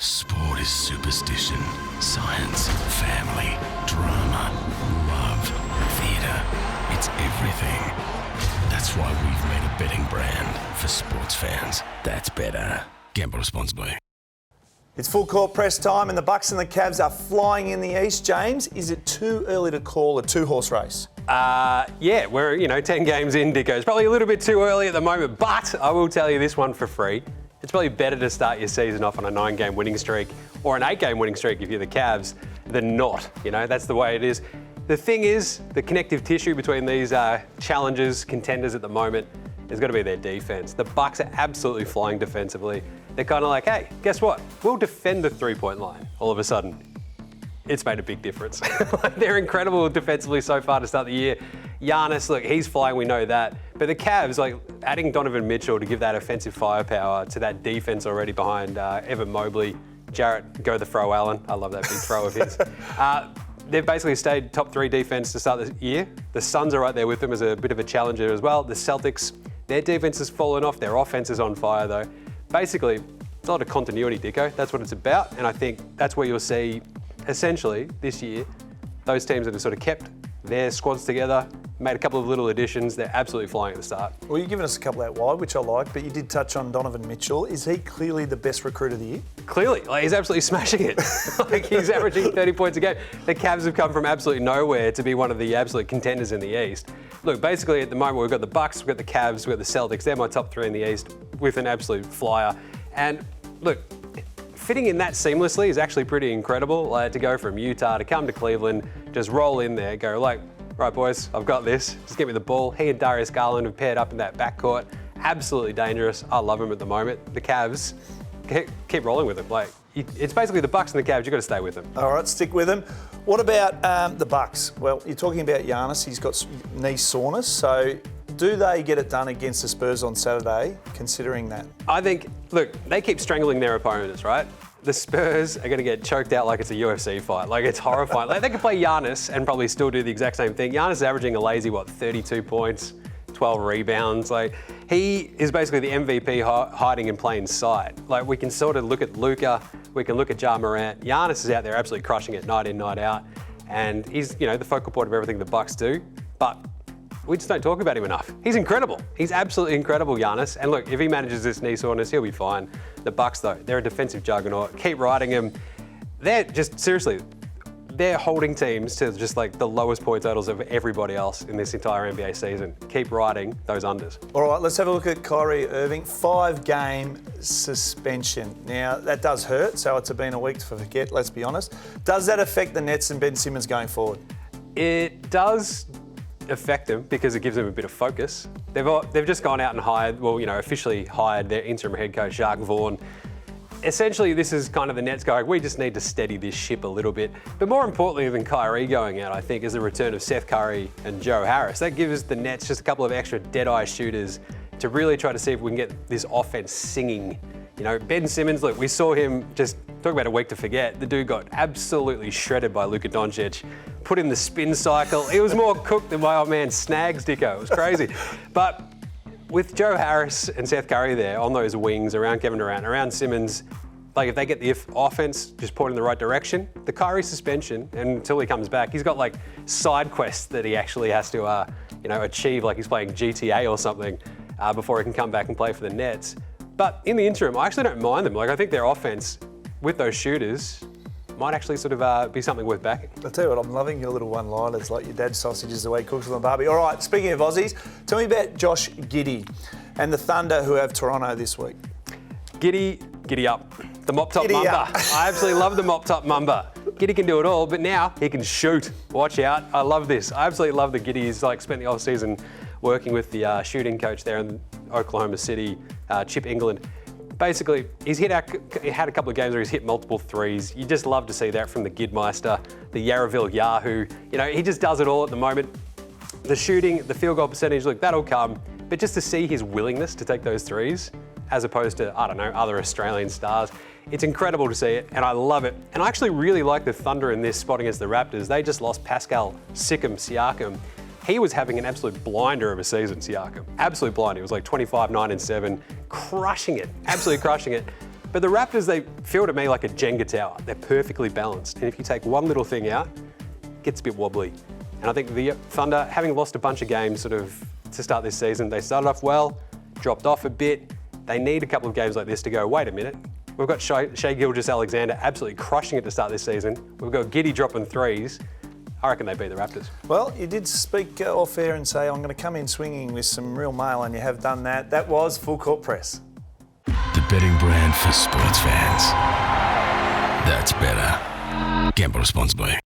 Sport is superstition, science, family, drama, love, theatre. It's everything. That's why we've made a betting brand for sports fans that's better. Gamble responsibly. It's full court press time and the Bucks and the Cavs are flying in the east. Jaymz, is it too early to call a two-horse race? Yeah, we're, 10 games in, Dicko. It's probably a little bit too early at the moment, but I will tell you this one for free. It's probably better to start your season off on a 9-game winning streak or an 8-game winning streak if you're the Cavs than not. That's the way it is. The thing is, the connective tissue between these challengers, contenders at the moment, has got to be their defense. The Bucks are absolutely flying defensively. They're kind of like, hey, guess what? We'll defend the three-point line. All of a sudden, it's made a big difference. They're incredible defensively so far to start the year. Giannis, look, he's flying, we know that. But the Cavs, adding Donovan Mitchell to give that offensive firepower to that defense already behind Evan Mobley, Jarrett, go the throw Allen. I love that big throw of his. They've basically stayed top 3 defense to start the year. The Suns are right there with them as a bit of a challenger as well. The Celtics, their defense has fallen off. Their offense is on fire, though. Basically, it's a lot of continuity, Dicko. That's what it's about. And I think that's where you'll see, essentially, this year, those teams that have sort of kept their squads together, made a couple of little additions. They're absolutely flying at the start. Well, you've given us a couple out wide, which I like, but you did touch on Donovan Mitchell. Is he clearly the best recruit of the year? Clearly. He's absolutely smashing it. He's averaging 30 points a game. The Cavs have come from absolutely nowhere to be one of the absolute contenders in the East. Look, basically at the moment we've got the Bucks, we've got the Cavs, we've got the Celtics. They're my top 3 in the East with an absolute flyer. And look, fitting in that seamlessly is actually pretty incredible. To go from Utah to come to Cleveland, just roll in there, go right boys, I've got this. Just get me the ball. He and Darius Garland have paired up in that backcourt. Absolutely dangerous. I love him at the moment. The Cavs, keep rolling with him. It's basically the Bucks and the Cavs. You've got to stay with them. All right, stick with them. What about the Bucks? Well, you're talking about Giannis. He's got knee soreness. So do they get it done against the Spurs on Saturday, considering that? I think, look, they keep strangling their opponents, right? The Spurs are going to get choked out like it's a UFC fight. It's horrifying. They could play Giannis and probably still do the exact same thing. Giannis is averaging a lazy, 32 points, 12 rebounds. He is basically the MVP hiding in plain sight. We can sort of look at Luka, we can look at Ja Morant. Giannis is out there absolutely crushing it night in, night out. And he's, the focal point of everything the Bucks do. But we just don't talk about him enough. He's incredible. He's absolutely incredible, Giannis. And look, if he manages this knee soreness, he'll be fine. The Bucks, though, they're a defensive juggernaut. Keep riding him. They're just, seriously, they're holding teams to just the lowest point totals of everybody else in this entire NBA season. Keep riding those unders. All right, let's have a look at Kyrie Irving. 5-game suspension. Now, that does hurt, so it's been a week to forget, let's be honest. Does that affect the Nets and Ben Simmons going forward? It does affect them because it gives them a bit of focus. They've just gone out and hired, officially hired their interim head coach, Jacques Vaughn. Essentially, this is kind of the Nets going, we just need to steady this ship a little bit. But more importantly than Kyrie going out, I think, is the return of Seth Curry and Joe Harris. That gives the Nets just a couple of extra dead-eye shooters to really try to see if we can get this offense singing. Ben Simmons, look, we saw him just, talk about a week to forget. The dude got absolutely shredded by Luka Doncic, put in the spin cycle. He was more cooked than my old man Snags, Dicko. It was crazy. But with Joe Harris and Seth Curry there on those wings, around Kevin Durant, around Simmons, if they get the offense just pointed in the right direction, the Kyrie suspension, and until he comes back, he's got side quests that he actually has to, achieve, he's playing GTA or something before he can come back and play for the Nets. But in the interim, I actually don't mind them. I think their offense with those shooters might actually sort of be something worth backing. I'll tell you what, I'm loving your little one-liners, like your dad's sausages, the way he cooks them on Barbie. All right, speaking of Aussies, tell me about Josh Giddey and the Thunder who have Toronto this week. Giddy up. The mop-top Giddy Mamba. up. I absolutely love the mop-top Mamba. Giddey can do it all, but now he can shoot. Watch out. I love this. I absolutely love that Giddey's spent the off-season working with the shooting coach there in Oklahoma City, Chip England. Basically, he had a couple of games where he's hit multiple threes. You just love to see that from the Gidmeister, the Yarraville Yahoo. He just does it all at the moment. The shooting, the field goal percentage, look, that'll come. But just to see his willingness to take those threes, as opposed to, other Australian stars, it's incredible to see it, and I love it. And I actually really like the Thunder in this spot against the Raptors. They just lost Pascal Siakam. He was having an absolute blinder of a season, Siakam. Absolute blinder. He was 25, 9 and 7, crushing it, absolutely crushing it. But the Raptors, they feel to me like a Jenga tower. They're perfectly balanced. And if you take one little thing out, it gets a bit wobbly. And I think the Thunder, having lost a bunch of games sort of to start this season, they started off well, dropped off a bit. They need a couple of games like this to go, wait a minute, we've got Shai Gilgeous-Alexander absolutely crushing it to start this season. We've got Giddey dropping threes. I reckon they beat the Raptors. Well, you did speak off air and say, I'm going to come in swinging with some real mail, and you have done that. That was Full Court Press. The betting brand for sports fans. That's better. Gamble responsibly.